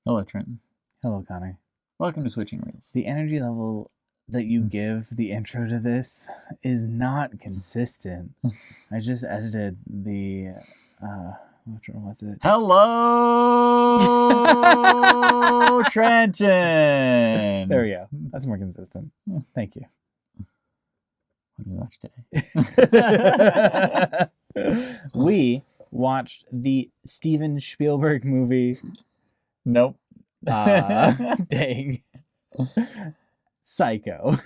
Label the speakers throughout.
Speaker 1: Hello, Trenton.
Speaker 2: Hello, Connor.
Speaker 1: Welcome to Switching Reels.
Speaker 2: The energy level that you give the intro to this is not consistent. I just edited the, which one was it?
Speaker 1: Hello, Trenton!
Speaker 2: There we go. That's more consistent. Thank you.
Speaker 1: What did we watch today?
Speaker 2: We watched the Steven Spielberg movie.
Speaker 1: Nope.
Speaker 2: Dang. Psycho.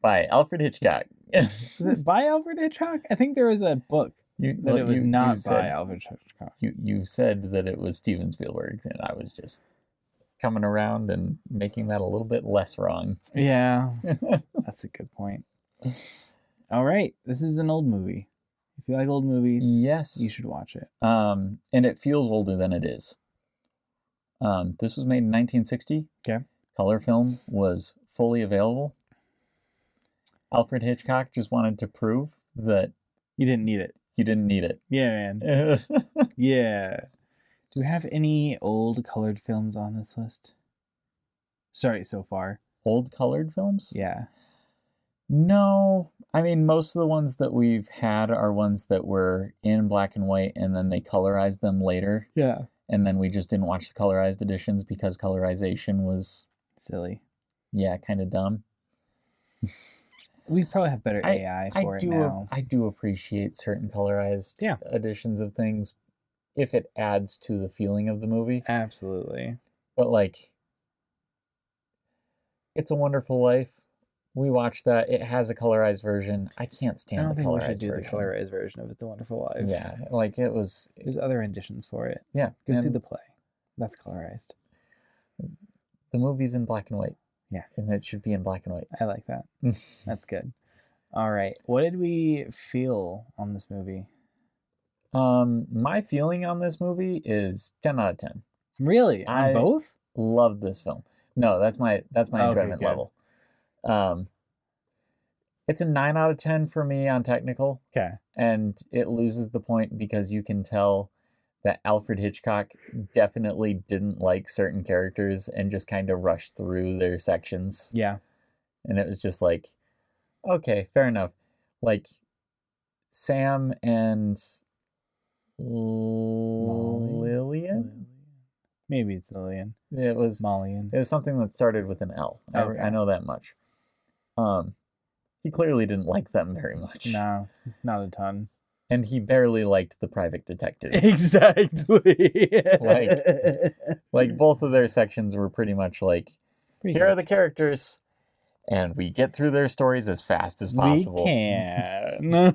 Speaker 1: By Alfred Hitchcock.
Speaker 2: Was it by Alfred Hitchcock? I think there was a book it was not by Alfred Hitchcock.
Speaker 1: You said that it was Steven Spielberg, and I was just coming around and making that a little bit less wrong.
Speaker 2: Yeah, that's a good point. All right, this is an old movie. If you like old movies,
Speaker 1: yes,
Speaker 2: you should watch it.
Speaker 1: And it feels older than it is. This was made in 1960.
Speaker 2: Okay.
Speaker 1: Color film was fully available. Alfred Hitchcock just wanted to prove that
Speaker 2: you didn't need it.
Speaker 1: You didn't need it.
Speaker 2: Yeah, man. Yeah. Do we have any old colored films on this list? Sorry, so far.
Speaker 1: Old colored films?
Speaker 2: Yeah.
Speaker 1: No. I mean, most of the ones that we've had are ones that were in black and white, and then they colorized them later.
Speaker 2: Yeah.
Speaker 1: And then we just didn't watch the colorized editions because colorization was...
Speaker 2: silly.
Speaker 1: Yeah, kind of dumb.
Speaker 2: We probably have better AI for it now.
Speaker 1: I do appreciate certain colorized editions of things if it adds to the feeling of the movie.
Speaker 2: Absolutely.
Speaker 1: But, like, It's a Wonderful Life. We watched that. It has a colorized version. I can't stand the colorized version. I don't think we should do the
Speaker 2: colorized version of It's a Wonderful Life.
Speaker 1: Yeah, like it was...
Speaker 2: There's other renditions for it.
Speaker 1: Yeah.
Speaker 2: Go see the play. That's colorized.
Speaker 1: The movie's in black and white.
Speaker 2: Yeah.
Speaker 1: And it should be in black and white.
Speaker 2: I like that. That's good. All right. What did we feel on this movie?
Speaker 1: My feeling on this movie is 10 out of 10.
Speaker 2: Really? On both?
Speaker 1: Love this film. No, that's my enjoyment level. It's a 9 out of 10 for me on technical.
Speaker 2: Okay.
Speaker 1: And it loses the point because you can tell that Alfred Hitchcock definitely didn't like certain characters and just kind of rushed through their sections.
Speaker 2: Yeah.
Speaker 1: And it was just like, okay, fair enough. Like, Sam and Lillian?
Speaker 2: Maybe it's Lillian.
Speaker 1: It was
Speaker 2: Mollian.
Speaker 1: It was something that started with an L.
Speaker 2: Okay.
Speaker 1: I know that much. He clearly didn't like them very much.
Speaker 2: No, not a ton.
Speaker 1: And he barely liked the private detective.
Speaker 2: Exactly.
Speaker 1: like both of their sections were pretty much like, here are the characters, and we get through their stories as fast as possible.
Speaker 2: We can.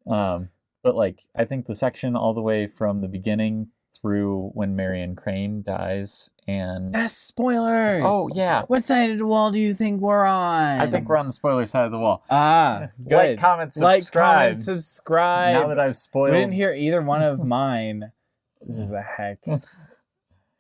Speaker 1: But like, I think the section all the way from the beginning through when Marion Crane dies and...
Speaker 2: That's spoilers!
Speaker 1: Oh, yeah.
Speaker 2: What side of the wall do you think we're on?
Speaker 1: I think we're on the spoiler side of the wall.
Speaker 2: Good.
Speaker 1: Like, comment, subscribe.
Speaker 2: Like, comment, subscribe.
Speaker 1: Now that I've spoiled...
Speaker 2: We didn't hear either one of mine. This is a heck.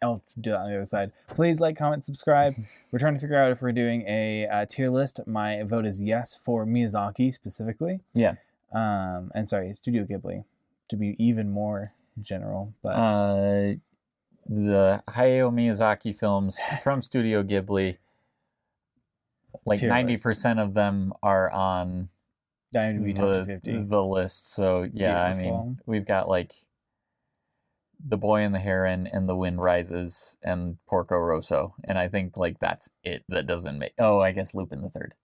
Speaker 2: I'll do that on the other side. Please like, comment, subscribe. We're trying to figure out if we're doing a tier list. My vote is yes for Miyazaki specifically.
Speaker 1: Yeah.
Speaker 2: And sorry, Studio Ghibli to be even more general. But
Speaker 1: the Hayao Miyazaki films from Studio Ghibli, like 90% of them are on
Speaker 2: the
Speaker 1: list. So yeah,
Speaker 2: beautiful.
Speaker 1: I mean, we've got like The Boy and the Heron and The Wind Rises and Porco Rosso, and I think like that's it. That doesn't make... Oh, I guess Lupin the Third.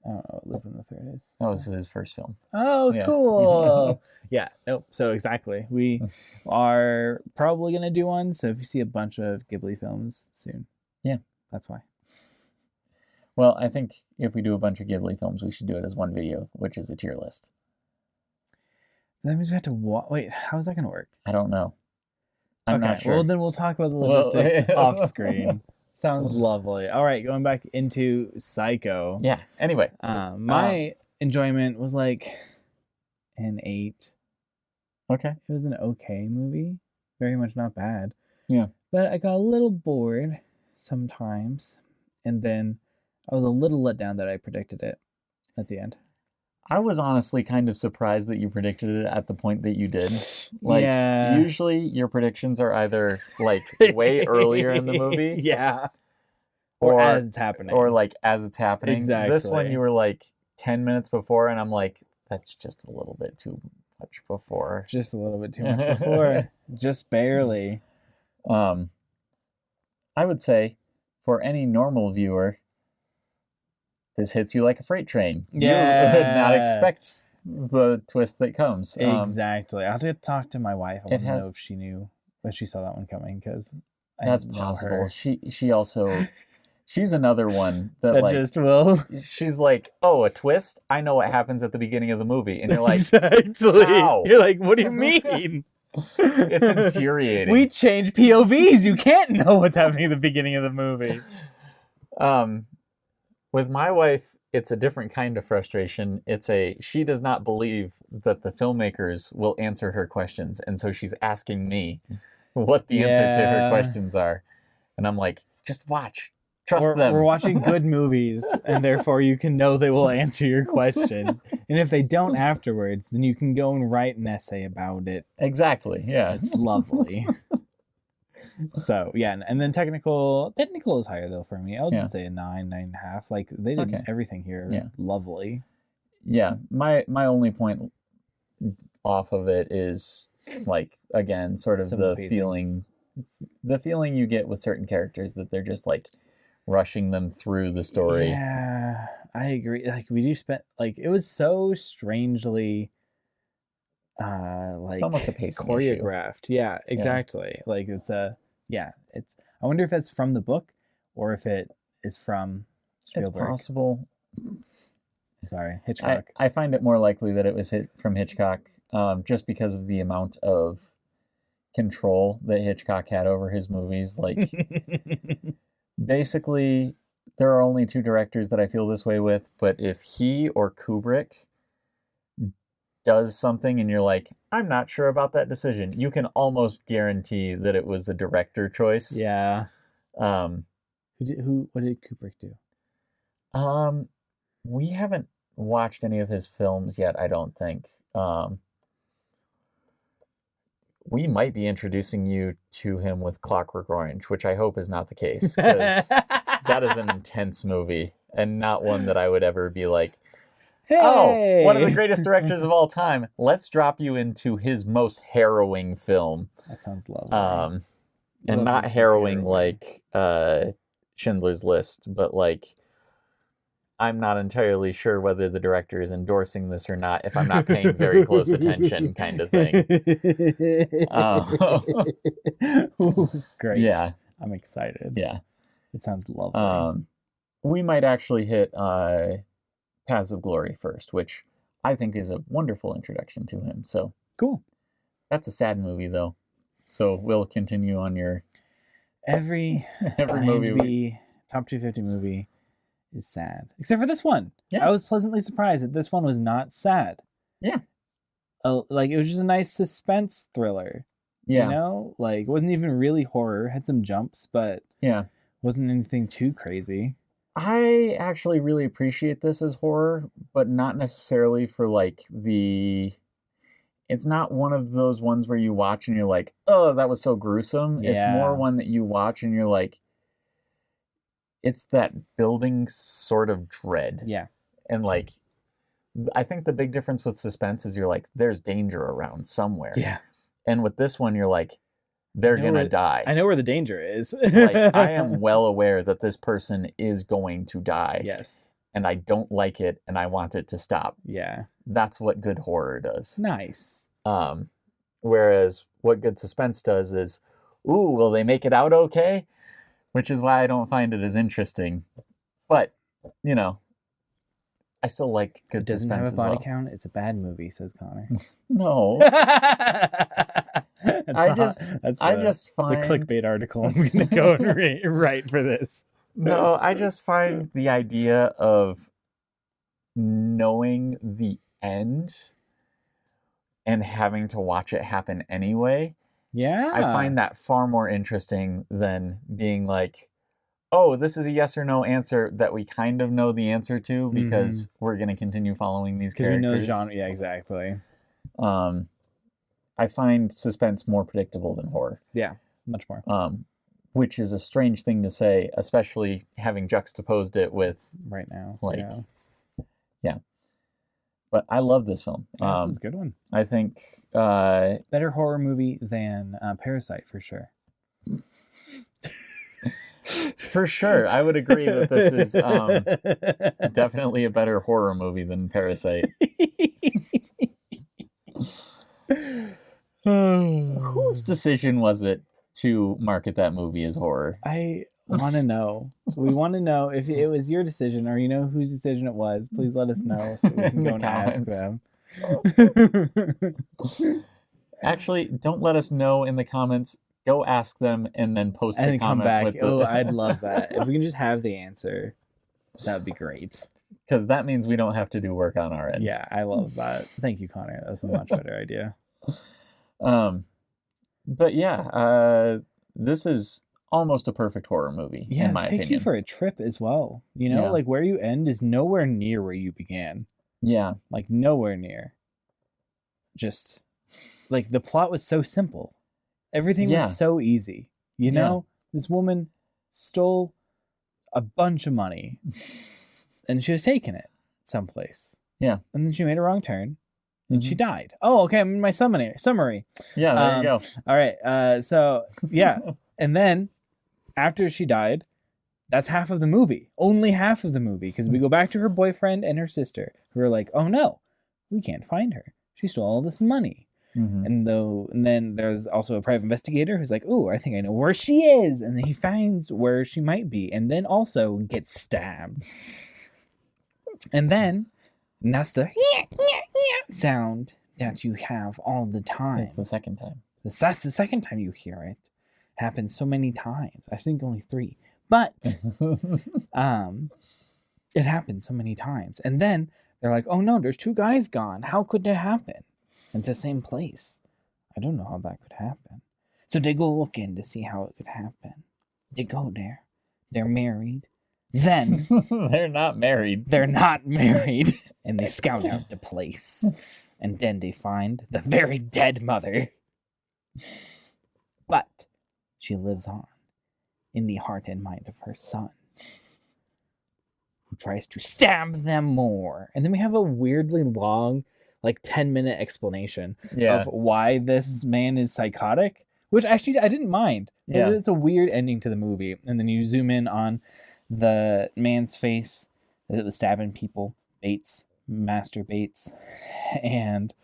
Speaker 2: I don't know what Lupin the Third is.
Speaker 1: That was his first film.
Speaker 2: Oh, yeah. Cool. Yeah, nope. So exactly. We are probably going to do one. So if you see a bunch of Ghibli films soon.
Speaker 1: Yeah.
Speaker 2: That's why.
Speaker 1: Well, I think if we do a bunch of Ghibli films, we should do it as one video, which is a tier list.
Speaker 2: That means we have to wait, how is that going to work?
Speaker 1: I don't know. I'm not sure.
Speaker 2: Well, then we'll talk about the logistics off screen. Sounds lovely. All right, going back into Psycho.
Speaker 1: Yeah. Anyway,
Speaker 2: my enjoyment was like an 8.
Speaker 1: Okay.
Speaker 2: It was an okay movie. Very much not bad.
Speaker 1: Yeah.
Speaker 2: But I got a little bored sometimes, and then I was a little let down that I predicted it at the end.
Speaker 1: I was honestly kind of surprised that you predicted it at the point that you did. Like,
Speaker 2: Yeah.
Speaker 1: usually your predictions are either like way earlier in the movie,
Speaker 2: Yeah. Or as it's happening.
Speaker 1: or like as it's happening.
Speaker 2: Exactly.
Speaker 1: This one you were like 10 minutes before, and I'm like, that's just a little bit too much before.
Speaker 2: Just a little bit too much before. Just barely.
Speaker 1: I would say for any normal viewer, this hits you like a freight train.
Speaker 2: Yeah.
Speaker 1: You would not expect the twist that comes.
Speaker 2: Exactly. I'll have to talk to my wife. I want to know if she knew, if she saw that one coming, because
Speaker 1: that's possible. She also, she's another one that like
Speaker 2: just will.
Speaker 1: She's like, oh, a twist? I know what happens at the beginning of the movie, and you're like,
Speaker 2: exactly.
Speaker 1: Ow.
Speaker 2: You're like, what do you mean?
Speaker 1: It's infuriating.
Speaker 2: We change POVs. You can't know what's happening at the beginning of the movie.
Speaker 1: With my wife, it's a different kind of frustration. She does not believe that the filmmakers will answer her questions, and so she's asking me what the answer to her questions are. And I'm like, just watch. Trust them.
Speaker 2: We're watching good movies, and therefore you can know they will answer your questions. And if they don't afterwards, then you can go and write an essay about it.
Speaker 1: Exactly, yeah.
Speaker 2: It's lovely. So, yeah, and then technical is higher, though, for me. I would say a 9.5. Like, they did everything here lovely. Yeah,
Speaker 1: my only point off of it is, like, again, sort of the feeling you get with certain characters that they're just, like, rushing them through the story.
Speaker 2: Yeah, I agree. Like, we do spend, like, it was so strangely like
Speaker 1: it's almost a pacing
Speaker 2: choreographed issue. Yeah, exactly. Like it's I wonder if that's from the book or if it is from Spielberg.
Speaker 1: It's possible.
Speaker 2: Sorry, Hitchcock.
Speaker 1: I find it more likely that it was from Hitchcock, just because of the amount of control that Hitchcock had over his movies. Like, basically, there are only two directors that I feel this way with, but if he or Kubrick does something and you're like, I'm not sure about that decision, you can almost guarantee that it was a director choice.
Speaker 2: Yeah. What did Kubrick do?
Speaker 1: We haven't watched any of his films yet, I don't think. We might be introducing you to him with Clockwork Orange, which I hope is not the case, because that is an intense movie and not one that I would ever be like, hey! Oh, one of the greatest directors of all time. Let's drop you into his most harrowing film.
Speaker 2: That sounds lovely.
Speaker 1: And not harrowing like Schindler's List, but like, I'm not entirely sure whether the director is endorsing this or not if I'm not paying very close attention kind of thing.
Speaker 2: Great.
Speaker 1: Yeah.
Speaker 2: I'm excited.
Speaker 1: Yeah.
Speaker 2: It sounds lovely.
Speaker 1: We might actually hit Paths of Glory first, which I think is a wonderful introduction to him. So
Speaker 2: cool.
Speaker 1: That's a sad movie, though. So we'll continue on your
Speaker 2: every movie, top 250 movie is sad, except for this one. Yeah. I was pleasantly surprised that this one was not sad.
Speaker 1: Yeah.
Speaker 2: Like, it was just a nice suspense thriller.
Speaker 1: Yeah.
Speaker 2: You know, like, it wasn't even really horror. Had some jumps, but wasn't anything too crazy.
Speaker 1: I actually really appreciate this as horror, but not necessarily for like it's not one of those ones where you watch and you're like, oh, that was so gruesome. Yeah. It's more one that you watch and you're like, it's that building sort of dread.
Speaker 2: Yeah.
Speaker 1: And like, I think the big difference with suspense is you're like, there's danger around somewhere.
Speaker 2: Yeah.
Speaker 1: And with this one, you're like, they're going to die.
Speaker 2: I know where the danger is.
Speaker 1: Like, I am well aware that this person is going to die.
Speaker 2: Yes.
Speaker 1: And I don't like it, and I want it to stop.
Speaker 2: Yeah.
Speaker 1: That's what good horror does.
Speaker 2: Nice.
Speaker 1: Whereas what good suspense does is, ooh, will they make it out okay? Which is why I don't find it as interesting. But, you know, I still like good suspense as well.
Speaker 2: It doesn't have a body count. It's a bad movie, says Connor.
Speaker 1: No. I just find
Speaker 2: the clickbait article I'm going to go and write for this.
Speaker 1: No, I just find the idea of knowing the end and having to watch it happen anyway.
Speaker 2: Yeah.
Speaker 1: I find that far more interesting than being like, oh, this is a yes or no answer that we kind of know the answer to because we're going to continue following these characters.
Speaker 2: Because we know the genre. Yeah, exactly.
Speaker 1: I find suspense more predictable than horror.
Speaker 2: Yeah, much more.
Speaker 1: Which is a strange thing to say, especially having juxtaposed it with
Speaker 2: right now.
Speaker 1: Like, yeah. But I love this film.
Speaker 2: This is a good one.
Speaker 1: I think
Speaker 2: better horror movie than Parasite for sure.
Speaker 1: For sure, I would agree that this is definitely a better horror movie than Parasite. Whose decision was it to market that movie as horror?
Speaker 2: I want to know. We want to know if it was your decision or you know whose decision it was. Please let us know so we can go and ask them.
Speaker 1: Actually, don't let us know in the comments. Go ask them and then post the comment.
Speaker 2: Come back.
Speaker 1: With
Speaker 2: Oh, I'd love that. If we can just have the answer, that would be great.
Speaker 1: Because that means we don't have to do work on our end.
Speaker 2: Yeah, I love that. Thank you, Connor. That's a much better idea.
Speaker 1: But yeah, this is almost a perfect horror movie, in my opinion.
Speaker 2: It takes you for a trip as well. You know, like where you end is nowhere near where you began.
Speaker 1: Yeah.
Speaker 2: Like nowhere near. Just like the plot was so simple. Everything was so easy. You know, this woman stole a bunch of money and she was taking it someplace.
Speaker 1: Yeah.
Speaker 2: And then she made a wrong turn and she died. Oh, okay. I'm in my summary.
Speaker 1: Yeah, there you go.
Speaker 2: All right. So, yeah. And then after she died, that's half of the movie. Only half of the movie. Because we go back to her boyfriend and her sister who are like, oh no, we can't find her. She stole all this money. And then there's also a private investigator who's like, oh, I think I know where she is. And then he finds where she might be and then also gets stabbed. And then, and that's the sound that you have all the time.
Speaker 1: It's the second time.
Speaker 2: That's the second time you hear it. Happens so many times. I think only 3. But it happens so many times. And then they're like, oh no, there's 2 guys gone. How could that happen? At the same place. I don't know how that could happen. So they go look in to see how it could happen. They go there. They're married. Then
Speaker 1: they're not married.
Speaker 2: They're not married. And they scout out the place. And then they find the very dead mother. But she lives on in the heart and mind of her son, who tries to stab them more. And then we have a weirdly long 10-minute explanation of why this man is psychotic, which actually I didn't mind. Yeah. It's a weird ending to the movie. And then you zoom in on the man's face that was stabbing people, Master Bates. And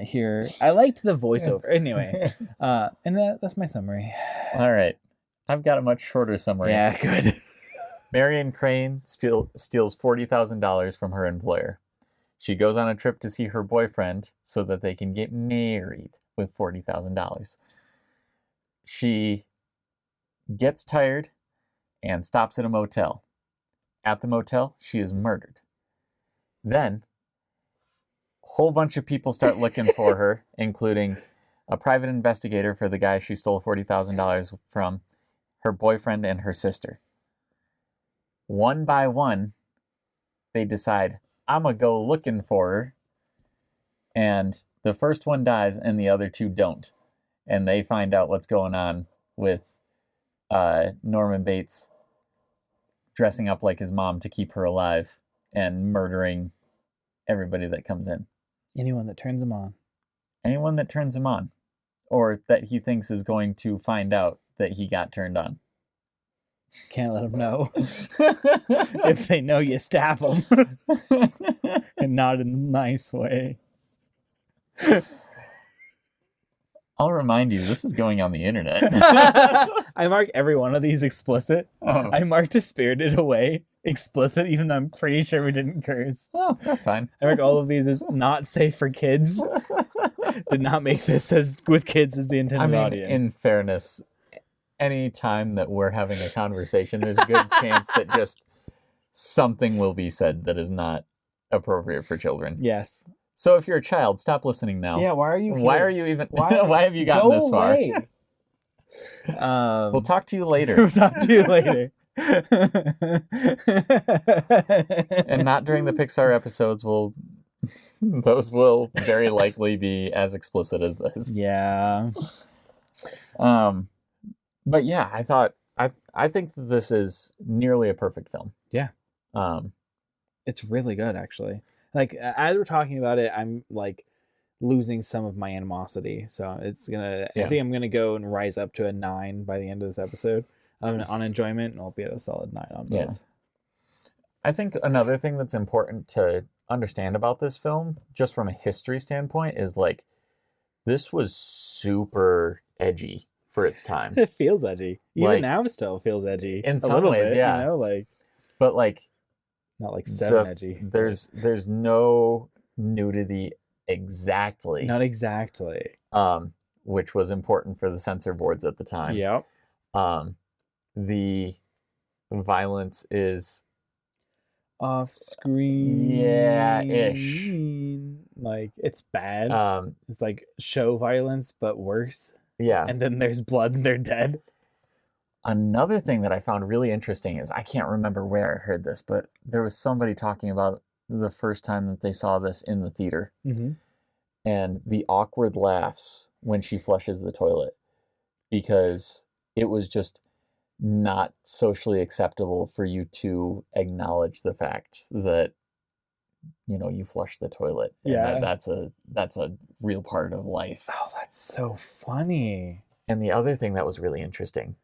Speaker 2: here, I liked the voiceover. Anyway, and that's my summary.
Speaker 1: All right. I've got a much shorter summary.
Speaker 2: Yeah, good.
Speaker 1: Marion Crane steals $40,000 from her employer. She goes on a trip to see her boyfriend so that they can get married with $40,000. She gets tired and stops at a motel. At the motel, she is murdered. Then, a whole bunch of people start looking for her, including a private investigator for the guy she stole $40,000 from, her boyfriend, and her sister. One by one, they decide, I'm going to go looking for her. And the first one dies and the other 2 don't. And they find out what's going on with Norman Bates dressing up like his mom to keep her alive and murdering everybody that comes in.
Speaker 2: Anyone that turns him on.
Speaker 1: Anyone that turns him on. Or that he thinks is going to find out that he got turned on.
Speaker 2: Can't let them know. If they know, you stab them. And not in a nice way.
Speaker 1: I'll remind you, this is going on the internet.
Speaker 2: I mark every one of these explicit.
Speaker 1: Oh.
Speaker 2: I marked A Spirited Away explicit, even though I'm pretty sure we didn't curse.
Speaker 1: Oh, that's fine.
Speaker 2: I mark all of these as not safe for kids. Did not make this as with kids as the intended audience.
Speaker 1: In fairness, any time that we're having a conversation, there's a good chance that just something will be said that is not appropriate for children.
Speaker 2: Yes.
Speaker 1: So if you're a child, stop listening now.
Speaker 2: Yeah, why are you here?
Speaker 1: Why are you even... Why have you gotten this far?
Speaker 2: Away.
Speaker 1: We'll talk to you later.
Speaker 2: We'll talk to you later.
Speaker 1: And not during the Pixar episodes. Those will very likely be as explicit as this.
Speaker 2: Yeah.
Speaker 1: But yeah, I think that this is nearly a perfect film.
Speaker 2: Yeah. It's really good, actually. Like, as we're talking about it, I'm like losing some of my animosity. So it's gonna. I think I'm gonna go and rise up to a 9 by the end of this episode on enjoyment, and I'll be at a solid 9 on both.
Speaker 1: Yeah. I think another thing that's important to understand about this film, just from a history standpoint, is like this was super edgy for its time.
Speaker 2: It feels edgy. Even
Speaker 1: Like,
Speaker 2: now, it still feels edgy.
Speaker 1: in
Speaker 2: a
Speaker 1: some
Speaker 2: little
Speaker 1: ways,
Speaker 2: bit,
Speaker 1: yeah.
Speaker 2: You know, like
Speaker 1: But like
Speaker 2: not like 7 edgy.
Speaker 1: There's no nudity exactly.
Speaker 2: Not exactly.
Speaker 1: Which was important for the censor boards at the time.
Speaker 2: Yep.
Speaker 1: The violence is
Speaker 2: Off screen.
Speaker 1: Yeah-ish.
Speaker 2: Like, it's bad. It's like show violence, but worse.
Speaker 1: Yeah.
Speaker 2: And then there's blood and they're dead.
Speaker 1: Another thing that I found really interesting is, I can't remember where I heard this, but there was somebody talking about the first time that they saw this in the theater.
Speaker 2: Mm-hmm.
Speaker 1: And the awkward laughs when she flushes the toilet, because it was just not socially acceptable for you to acknowledge the fact that, you know, you flush the toilet.
Speaker 2: Yeah.
Speaker 1: And that's a real part of life.
Speaker 2: Oh, that's so funny.
Speaker 1: And the other thing that was really interesting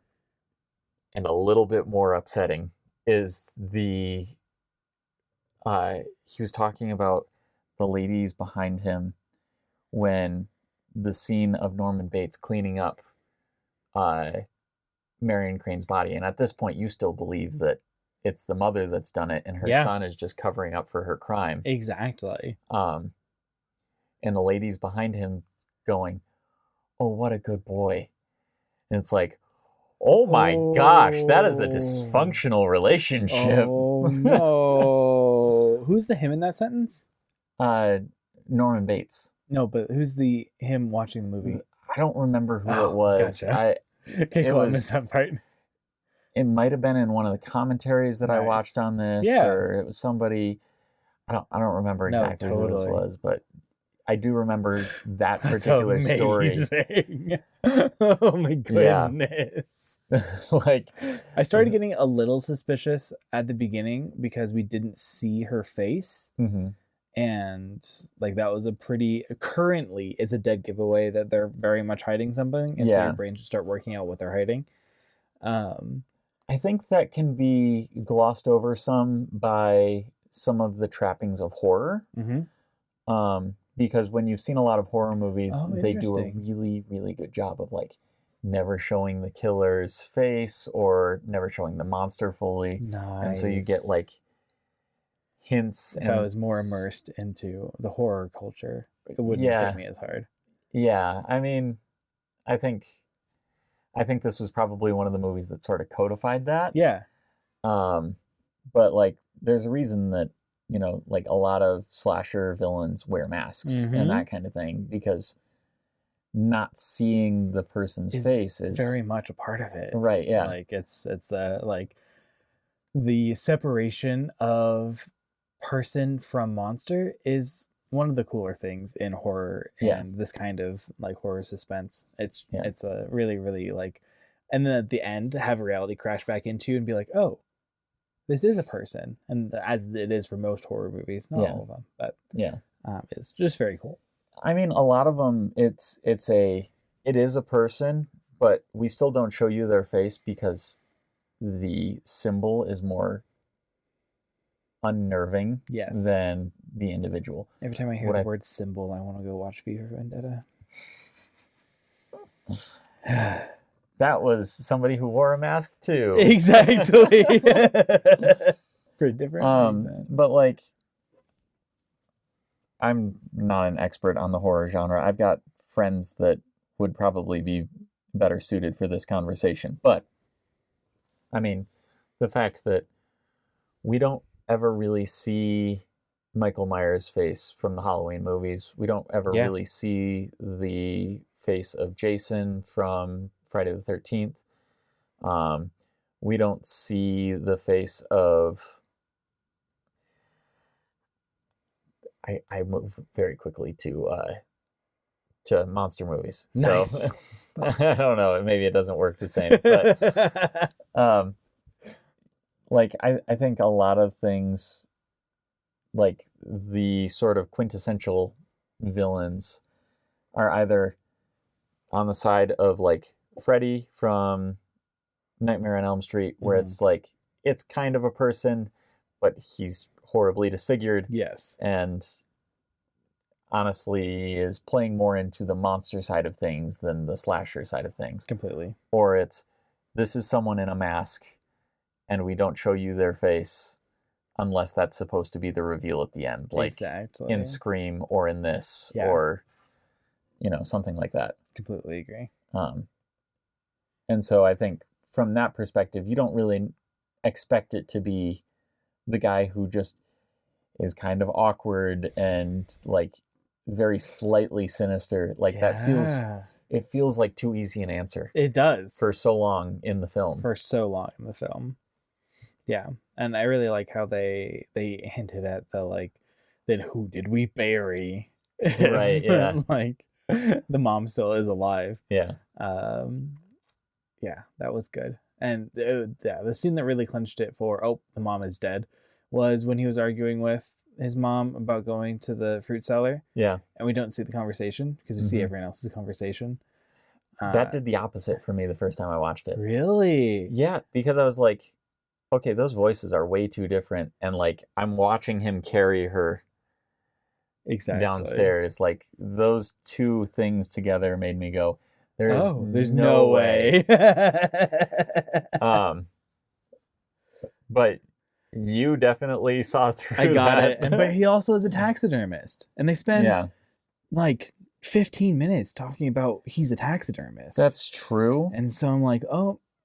Speaker 1: and a little bit more upsetting is he was talking about the ladies behind him when the scene of Norman Bates cleaning up Marion Crane's body. And at this point, you still believe that it's the mother that's done it and her son is just covering up for her crime.
Speaker 2: Exactly.
Speaker 1: And the ladies behind him going, "Oh, what a good boy." And it's like, oh my gosh, that is a dysfunctional relationship.
Speaker 2: Oh no. Who's the him in that sentence?
Speaker 1: Norman Bates.
Speaker 2: No, but who's the him watching the movie?
Speaker 1: I don't remember who it was.
Speaker 2: Gotcha. I missed that part.
Speaker 1: It might have been in one of the commentaries that I watched on this, or it was somebody. I don't remember exactly who this was, but I do remember that particular story.
Speaker 2: Oh my goodness.
Speaker 1: Like,
Speaker 2: I started getting a little suspicious at the beginning because we didn't see her face.
Speaker 1: Mm-hmm.
Speaker 2: And like, that was currently it's a dead giveaway that they're very much hiding something. And so your brain should start working out what they're hiding.
Speaker 1: I think that can be glossed over some by some of the trappings of horror.
Speaker 2: Mm-hmm.
Speaker 1: Because when you've seen a lot of horror movies, they do a really, really good job of like never showing the killer's face or never showing the monster fully.
Speaker 2: Nice.
Speaker 1: And so you get like hints.
Speaker 2: If I was more immersed into the horror culture, it wouldn't hit me as hard.
Speaker 1: Yeah. I mean, I think this was probably one of the movies that sort of codified that.
Speaker 2: Yeah.
Speaker 1: But like, there's a reason that, you know, like a lot of slasher villains wear masks and that kind of thing, because not seeing the person's face is
Speaker 2: very much a part of it.
Speaker 1: Right. Yeah.
Speaker 2: Like, it's the separation of person from monster is one of the cooler things in horror and this kind of like horror suspense. It's a really, really like, and then at the end have reality crash back into you and be like, oh, this is a person. And as it is for most horror movies, not all of them, but it's just very cool.
Speaker 1: I mean, a lot of them, it is a person, but we still don't show you their face because the symbol is more unnerving than the individual.
Speaker 2: Every time I hear the word symbol, I want to go watch V for Vendetta.
Speaker 1: That was somebody who wore a mask too.
Speaker 2: Exactly. For different reasons.
Speaker 1: But like, I'm not an expert on the horror genre. I've got friends that would probably be better suited for this conversation. But I mean, the fact that we don't ever really see Michael Myers' face from the Halloween movies. We don't ever really see the face of Jason from Friday the 13th. we don't see the face of... I move very quickly to monster movies.
Speaker 2: Nice.
Speaker 1: So I don't know, maybe it doesn't work the same. But like I think a lot of things, like the sort of quintessential villains, are either on the side of like Freddy from Nightmare on Elm Street, where it's like, it's kind of a person, but he's horribly disfigured.
Speaker 2: Yes.
Speaker 1: And honestly is playing more into the monster side of things than the slasher side of things.
Speaker 2: Completely.
Speaker 1: Or it's, this is someone in a mask and we don't show you their face unless that's supposed to be the reveal at the end. Like
Speaker 2: exactly.
Speaker 1: in Scream or in this, or, you know, something like that.
Speaker 2: Completely agree.
Speaker 1: And so I think from that perspective, you don't really expect it to be the guy who just is kind of awkward and like very slightly sinister. Like that feels like too easy an answer.
Speaker 2: It does.
Speaker 1: For so long in the film.
Speaker 2: Yeah. And I really like how they hinted at the like, then who did we bury?
Speaker 1: Right, yeah.
Speaker 2: Like the mom still is alive.
Speaker 1: Yeah.
Speaker 2: Yeah, that was good. And the scene that really clinched it for, the mom is dead, was when he was arguing with his mom about going to the fruit cellar.
Speaker 1: Yeah.
Speaker 2: And we don't see the conversation because we see everyone else's conversation.
Speaker 1: That did the opposite for me the first time I watched it.
Speaker 2: Really?
Speaker 1: Yeah, because I was like, okay, those voices are way too different. And like, I'm watching him carry her downstairs. Like, those two things together made me go, there's no way. But you definitely saw through
Speaker 2: I got
Speaker 1: that.
Speaker 2: it. But he also is a taxidermist. And they spend like 15 minutes talking about he's a taxidermist.
Speaker 1: That's true.
Speaker 2: And so I'm like,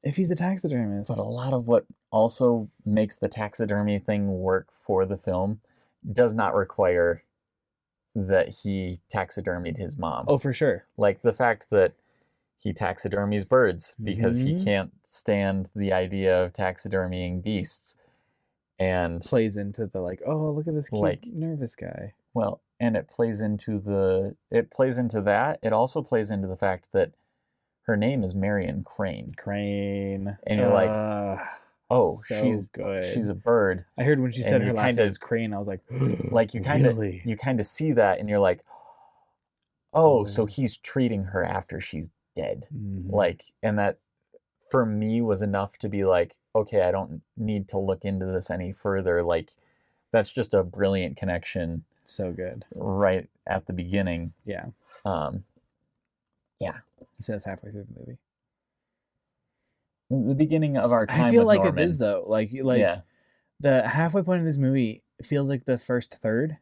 Speaker 2: if he's a taxidermist.
Speaker 1: But a lot of what also makes the taxidermy thing work for the film does not require that he taxidermied his mom.
Speaker 2: Oh, for sure.
Speaker 1: Like the fact that he taxidermies birds because he can't stand the idea of taxidermying beasts. And
Speaker 2: plays into the like, look at this cute nervous guy.
Speaker 1: Well, and it plays into that. It also plays into the fact that her name is Marion Crane. And you're like, so she's good. She's a bird.
Speaker 2: I heard when she said her last name was Crane, I was like,
Speaker 1: like you kind of see that and you're like, so he's treating her after she's dead. Like, and that for me was enough to be like, okay, I don't need to look into this any further. Like, that's just a brilliant connection.
Speaker 2: So good.
Speaker 1: Right at the beginning.
Speaker 2: Yeah.
Speaker 1: Yeah.
Speaker 2: He says halfway through the movie.
Speaker 1: The beginning of our time.
Speaker 2: I feel
Speaker 1: with
Speaker 2: like
Speaker 1: Norman.
Speaker 2: it is though. Like the halfway point of this movie feels like the first third,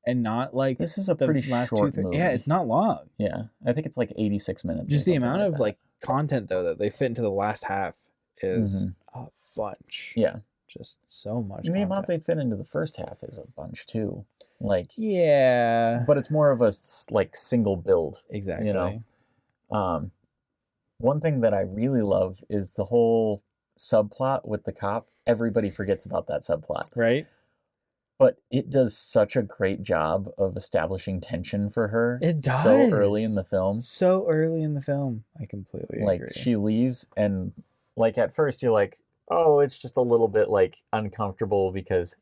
Speaker 2: and not like
Speaker 1: this is a pretty
Speaker 2: last
Speaker 1: short movie.
Speaker 2: Yeah, it's not long.
Speaker 1: Yeah, I think it's like 86 minutes.
Speaker 2: Just the amount of like content though that they fit into the last half is a bunch.
Speaker 1: Yeah,
Speaker 2: just so much.
Speaker 1: The amount they fit into the first half is a bunch too. Like
Speaker 2: but
Speaker 1: it's more of a like single build.
Speaker 2: Exactly.
Speaker 1: You know? One thing that I really love is the whole subplot with the cop. Everybody forgets about that subplot.
Speaker 2: Right.
Speaker 1: But it does such a great job of establishing tension for her.
Speaker 2: It does.
Speaker 1: So early in the film.
Speaker 2: I completely agree.
Speaker 1: Like, she leaves and, like, at first you're like, it's just a little bit, like, uncomfortable because,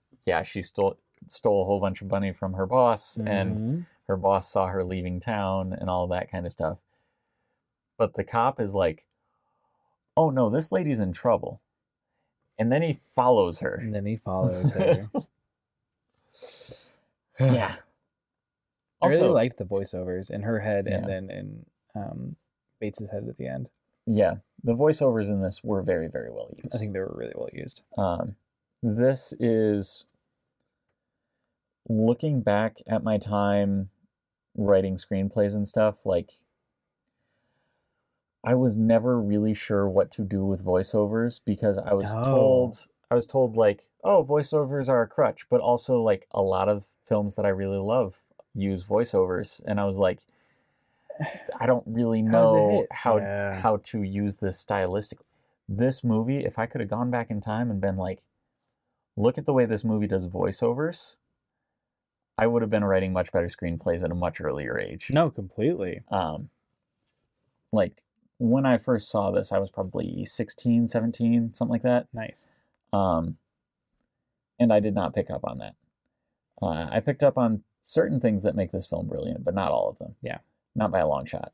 Speaker 1: she stole a whole bunch of money from her boss and her boss saw her leaving town and all that kind of stuff. But the cop is like, oh no, this lady's in trouble. And then he follows her. Yeah.
Speaker 2: I really liked the voiceovers in her head and then in Bates's head at the end.
Speaker 1: Yeah. The voiceovers in this were very, very well used.
Speaker 2: I think they were really well used.
Speaker 1: This is, looking back at my time writing screenplays and stuff, like, I was never really sure what to do with voiceovers because I was told like, voiceovers are a crutch, but also like a lot of films that I really love use voiceovers. And I was like, I don't really know how to use this stylistically. this movie, if I could have gone back in time and been like, look at the way this movie does voiceovers, I would have been writing much better screenplays at a much earlier age.
Speaker 2: No, completely.
Speaker 1: Like when I first saw this, I was probably 16, 17, something like that.
Speaker 2: Nice.
Speaker 1: And I did not pick up on that. I picked up on certain things that make this film brilliant, but not all of them.
Speaker 2: Yeah.
Speaker 1: Not by a long shot.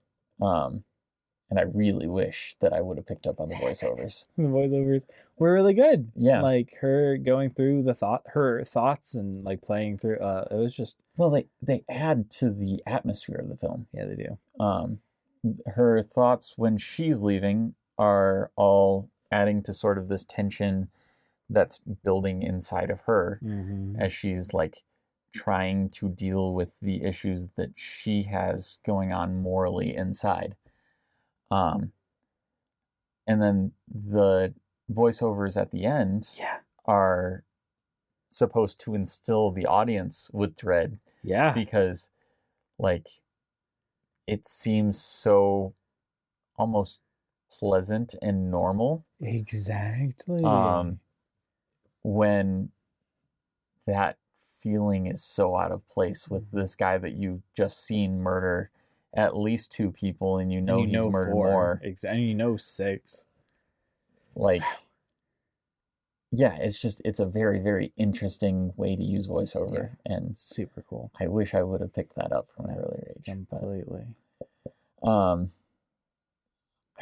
Speaker 1: And I really wish that I would have picked up on the voiceovers.
Speaker 2: The voiceovers were really good.
Speaker 1: Yeah.
Speaker 2: Like her going through her thoughts and like playing through. It was just.
Speaker 1: Well, they add to the atmosphere of the film.
Speaker 2: Yeah, they do.
Speaker 1: Her thoughts when she's leaving are all adding to sort of this tension that's building inside of her as she's like trying to deal with the issues that she has going on morally inside. And then the voiceovers at the end are supposed to instill the audience with dread.
Speaker 2: Yeah.
Speaker 1: Because like it seems so almost pleasant and normal.
Speaker 2: Exactly.
Speaker 1: When that feeling is so out of place with this guy that you've just seen murder at least 2 people, and he's murdered
Speaker 2: 4.
Speaker 1: more.
Speaker 2: Exactly. And 6.
Speaker 1: Like, yeah, it's a very, very interesting way to use voiceover, and
Speaker 2: super cool.
Speaker 1: I wish I would have picked that up from an earlier age.
Speaker 2: Completely.
Speaker 1: I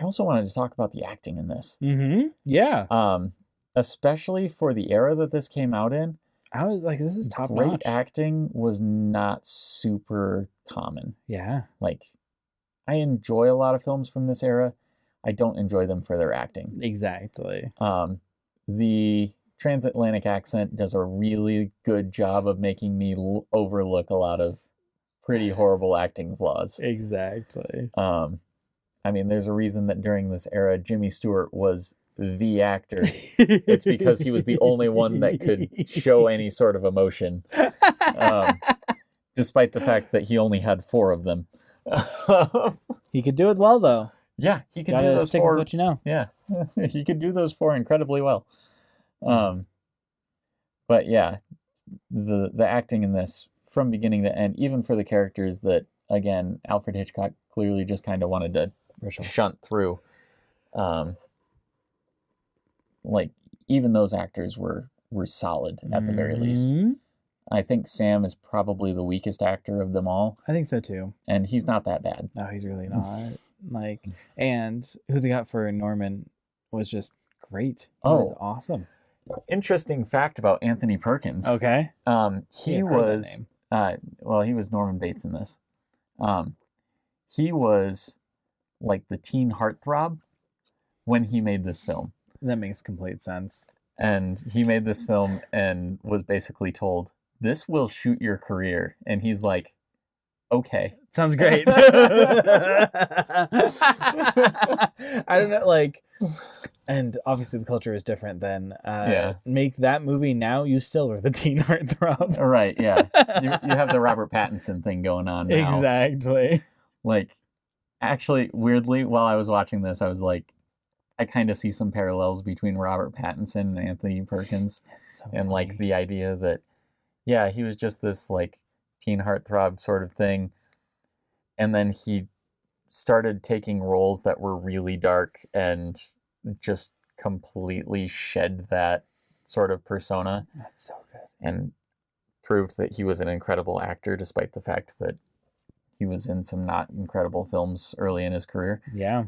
Speaker 1: also wanted to talk about the acting in this.
Speaker 2: Yeah.
Speaker 1: Especially for the era that this came out in.
Speaker 2: I was like, this is top
Speaker 1: Great
Speaker 2: notch.
Speaker 1: acting was not super common.
Speaker 2: Yeah.
Speaker 1: Like, I enjoy a lot of films from this era. I don't enjoy them for their acting.
Speaker 2: Exactly.
Speaker 1: The transatlantic accent does a really good job of making me overlook a lot of pretty horrible acting flaws.
Speaker 2: Exactly.
Speaker 1: I mean, there's a reason that during this era, Jimmy Stewart was the actor. It's because he was the only one that could show any sort of emotion, despite the fact that he only had 4 of them.
Speaker 2: He could do it well, though.
Speaker 1: Yeah, he could
Speaker 2: Gotta
Speaker 1: do those
Speaker 2: stick
Speaker 1: 4.
Speaker 2: with what you know.
Speaker 1: Yeah, he could do those 4 incredibly well. But yeah, the acting in this from beginning to end, even for the characters that, again, Alfred Hitchcock clearly just kind of wanted to shunt through. Like, even those actors were solid at the very least. I think Sam is probably the weakest actor of them all.
Speaker 2: I think so too.
Speaker 1: And he's not that bad.
Speaker 2: No, he's really not. Like, and who they got for Norman was just great. He was awesome.
Speaker 1: Interesting fact about Anthony Perkins.
Speaker 2: Okay.
Speaker 1: He was he was Norman Bates in this. He was like the teen heartthrob when he made this film.
Speaker 2: That makes complete sense.
Speaker 1: And he made this film and was basically told, this will shoot your career. And he's like, okay.
Speaker 2: Sounds great. I don't know, like, and obviously the culture is different then. Make that movie now, you still are the teen heartthrob.
Speaker 1: Right, yeah. You have the Robert Pattinson thing going on now.
Speaker 2: Exactly.
Speaker 1: Like, actually, weirdly, while I was watching this, I was like, I kind of see some parallels between Robert Pattinson and Anthony Perkins. And like the idea that, yeah, he was just this like teen heartthrob sort of thing. And then he started taking roles that were really dark and just completely shed that sort of persona.
Speaker 2: That's so good.
Speaker 1: And proved that he was an incredible actor, despite the fact that he was in some not incredible films early in his career.
Speaker 2: Yeah.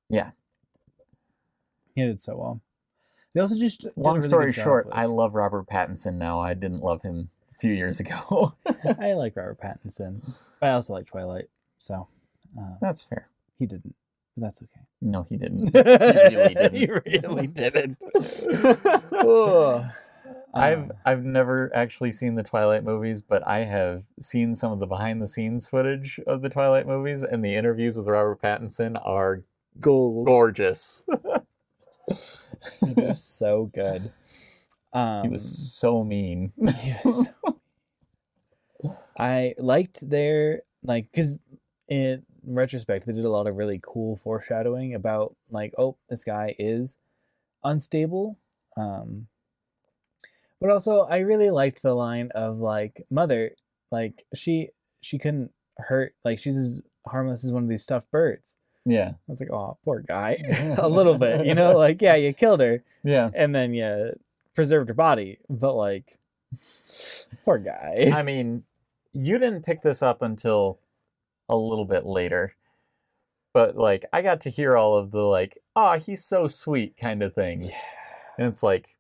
Speaker 1: Yeah.
Speaker 2: He did so well. They also just
Speaker 1: long story short, I love Robert Pattinson now. I didn't love him a few years ago.
Speaker 2: I like Robert Pattinson. But I also like Twilight. So
Speaker 1: that's fair.
Speaker 2: He didn't. But that's okay.
Speaker 1: No, he didn't. He really didn't.
Speaker 2: He really didn't.
Speaker 1: I've never actually seen the Twilight movies, but I have seen some of the behind the scenes footage of the Twilight movies, and the interviews with Robert Pattinson are gorgeous.
Speaker 2: He was so good.
Speaker 1: He was so mean.
Speaker 2: I liked their, like, because in retrospect, they did a lot of really cool foreshadowing about like, oh, this guy is unstable. But also, I really liked the line of like, mother, like she couldn't hurt, like she's as harmless as one of these stuffed birds.
Speaker 1: Yeah.
Speaker 2: I was like, oh, poor guy, a little bit, you know, like yeah, you killed her,
Speaker 1: Yeah,
Speaker 2: and then you preserved her body, but like, poor guy.
Speaker 1: I mean, you didn't pick this up until a little bit later, but like I got to hear all of the like, oh, he's so sweet kind of things, and it's like,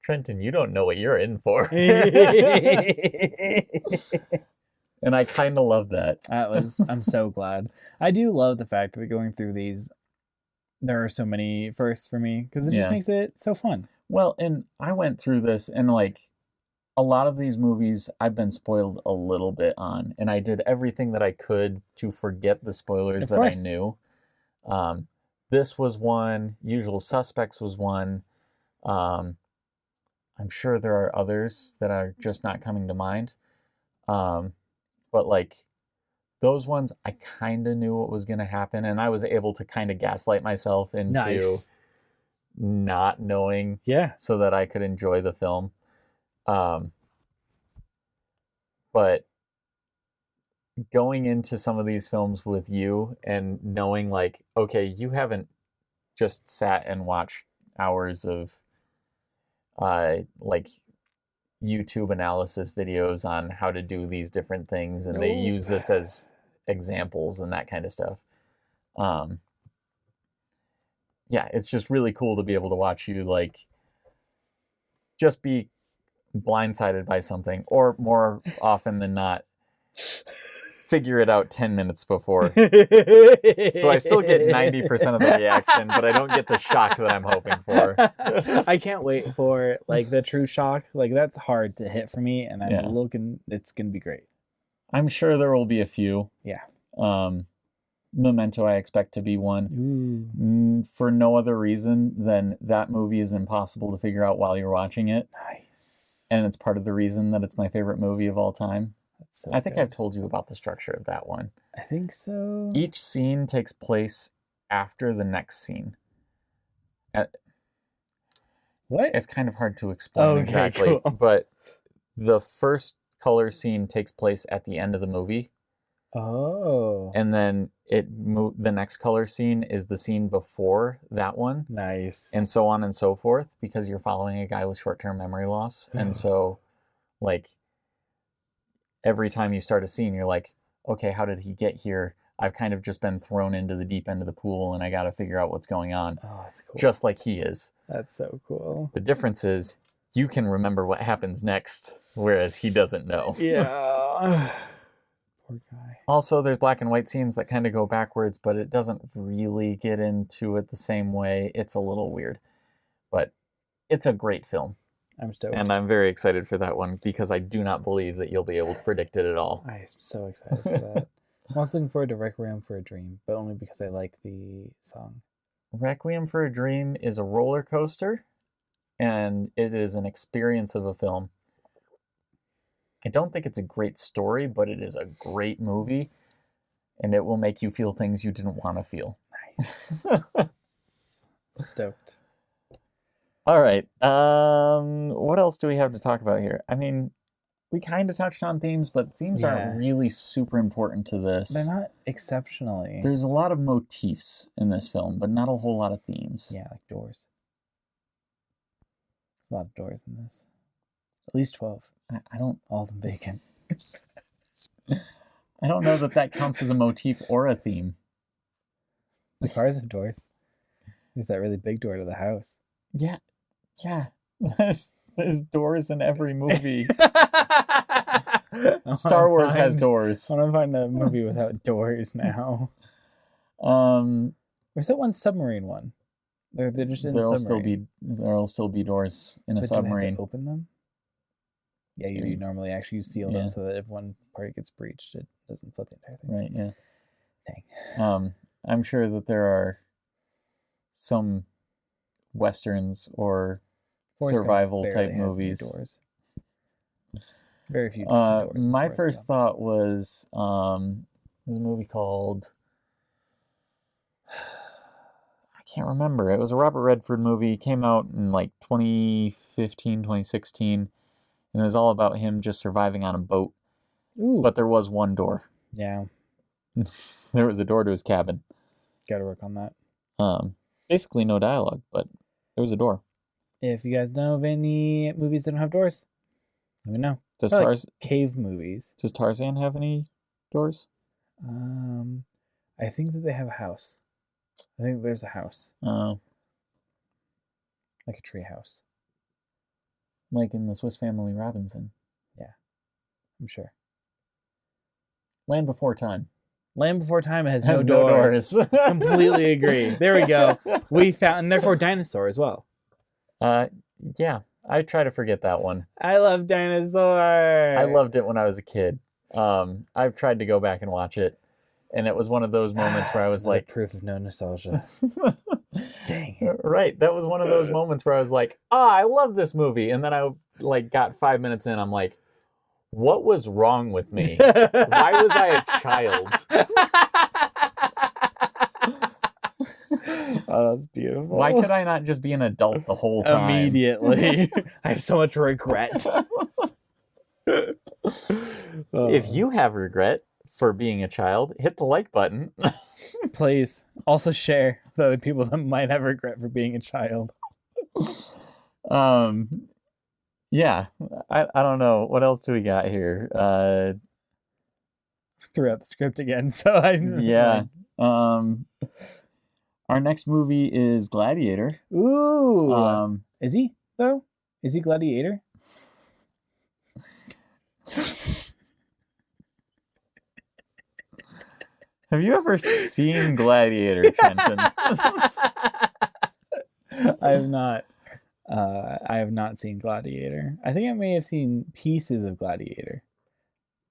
Speaker 1: Trenton, you don't know what you're in for. And I kind of love that.
Speaker 2: I'm so glad. I do love the fact that going through these, there are so many firsts for me because it just makes it so fun.
Speaker 1: Well, and I went through this, and like a lot of these movies I've been spoiled a little bit on, and I did everything that I could to forget the spoilers that I knew. This was one. Usual Suspects was one. I'm sure there are others that are just not coming to mind. But like those ones, I kind of knew what was going to happen, and I was able to kind of gaslight myself into not knowing, so that I could enjoy the film. But going into some of these films with you and knowing like, okay, you haven't just sat and watched hours of like YouTube analysis videos on how to do these different things, and they use this as examples and that kind of stuff. Yeah, it's just really cool to be able to watch you like just be blindsided by something, or more often than not, figure it out 10 minutes before. So I still get 90% of the reaction, but I don't get the shock that I'm hoping for.
Speaker 2: I can't wait for like the true shock. Like that's hard to hit for me, and I'm looking. It's gonna be great.
Speaker 1: I'm sure there will be a few.
Speaker 2: Yeah.
Speaker 1: Memento, I expect to be one. For no other reason than that movie is impossible to figure out while you're watching it.
Speaker 2: Nice.
Speaker 1: And it's part of the reason that it's my favorite movie of all time.
Speaker 2: So
Speaker 1: I think I've told you about the structure of that one.
Speaker 2: I think so.
Speaker 1: Each scene takes place after the next scene.
Speaker 2: What?
Speaker 1: It's kind of hard to explain exactly,
Speaker 2: cool.
Speaker 1: But the first color scene takes place at the end of the movie.
Speaker 2: Oh.
Speaker 1: And then the next color scene is the scene before that one.
Speaker 2: Nice.
Speaker 1: And so on and so forth, because you're following a guy with short-term memory loss. And so, like, every time you start a scene, you're like, okay, how did he get here? I've kind of just been thrown into the deep end of the pool, and I got to figure out what's going on.
Speaker 2: Oh, that's cool.
Speaker 1: Just like he is.
Speaker 2: That's so cool.
Speaker 1: The difference is you can remember what happens next, whereas he doesn't know.
Speaker 2: Yeah. Poor guy.
Speaker 1: Also, there's black and white scenes that kind of go backwards, but it doesn't really get into it the same way. It's a little weird. But it's a great film.
Speaker 2: I'm stoked.
Speaker 1: And I'm very excited for that one, because I do not believe that you'll be able to predict it at all.
Speaker 2: I'm so excited for that. I'm also looking forward to Requiem for a Dream, but only because I like the song.
Speaker 1: Requiem for a Dream is a roller coaster, and it is an experience of a film. I don't think it's a great story, but it is a great movie, and it will make you feel things you didn't want to feel.
Speaker 2: Nice. Stoked.
Speaker 1: All right. What else do we have to talk about here? I mean, we kind of touched on themes, but themes aren't really super important to this.
Speaker 2: They're not exceptionally.
Speaker 1: There's a lot of motifs in this film, but not a whole lot of themes.
Speaker 2: Yeah, like doors. There's a lot of doors in this. At least 12.
Speaker 1: I don't...
Speaker 2: All of them vacant.
Speaker 1: I don't know that counts as a motif or a theme.
Speaker 2: The cars have doors. There's that really big door to the house.
Speaker 1: Yeah. There's doors in every movie. Star Wars has doors.
Speaker 2: I want to find a movie without doors now. There's that one submarine one. They're just in the submarine.
Speaker 1: There'll still be doors in a submarine.
Speaker 2: Do they have to open them? Yeah, you normally actually seal them so that if one part gets breached, it doesn't flood the entire thing.
Speaker 1: Right, yeah.
Speaker 2: Dang.
Speaker 1: I'm sure that there are some Westerns or survival type movies.
Speaker 2: Doors. Very few
Speaker 1: Doors. My first thought was There's a movie called... I can't remember. It was a Robert Redford movie. It came out in like 2015, 2016. And it was all about him just surviving on a boat.
Speaker 2: Ooh.
Speaker 1: But there was one door.
Speaker 2: Yeah.
Speaker 1: There was a door to his cabin.
Speaker 2: Got to work on that.
Speaker 1: Basically no dialogue, but there was a door.
Speaker 2: If you guys know of any movies that don't have doors, let me know.
Speaker 1: Does
Speaker 2: cave movies.
Speaker 1: Does Tarzan have any doors?
Speaker 2: I think that they have a house. I think there's a house.
Speaker 1: Oh.
Speaker 2: Like a tree house.
Speaker 1: Like in the Swiss Family Robinson.
Speaker 2: Yeah. I'm sure.
Speaker 1: Land Before Time.
Speaker 2: Land Before Time has
Speaker 1: no
Speaker 2: doors.
Speaker 1: doors.
Speaker 2: Completely agree. There we go. We found, and therefore dinosaur as well.
Speaker 1: Yeah. I try to forget that one.
Speaker 2: I love dinosaur.
Speaker 1: I loved it when I was a kid. I've tried to go back and watch it, and it was one of those moments where I was like...
Speaker 2: proof of no nostalgia. Dang it.
Speaker 1: Right. That was one of those moments where I was like, I love this movie. And then I got 5 minutes in, I'm like, what was wrong with me? Why was I a child?
Speaker 2: Oh, that's beautiful.
Speaker 1: Why could I not just be an adult the whole time?
Speaker 2: Immediately. I have so much regret.
Speaker 1: If you have regret for being a child, hit the like button.
Speaker 2: Please. Also share with other people that might have regret for being a child.
Speaker 1: Yeah. I don't know. What else do we got here?
Speaker 2: Threw out the script again, so I...
Speaker 1: Yeah. Our next movie is Gladiator.
Speaker 2: Ooh. Is he, though? Is he Gladiator?
Speaker 1: Have you ever seen Gladiator, Trenton?
Speaker 2: I have not. I have not seen Gladiator. I think I may have seen pieces of Gladiator,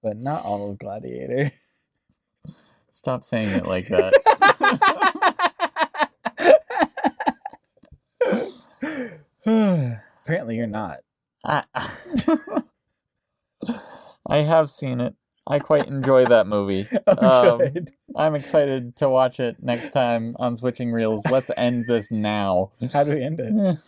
Speaker 2: but not all of Gladiator.
Speaker 1: Stop saying it like that.
Speaker 2: Apparently you're not.
Speaker 1: I have seen it. I quite enjoy that movie.
Speaker 2: Good.
Speaker 1: I'm excited to watch it next time on Switching Reels. Let's end this now.
Speaker 2: How do we end it?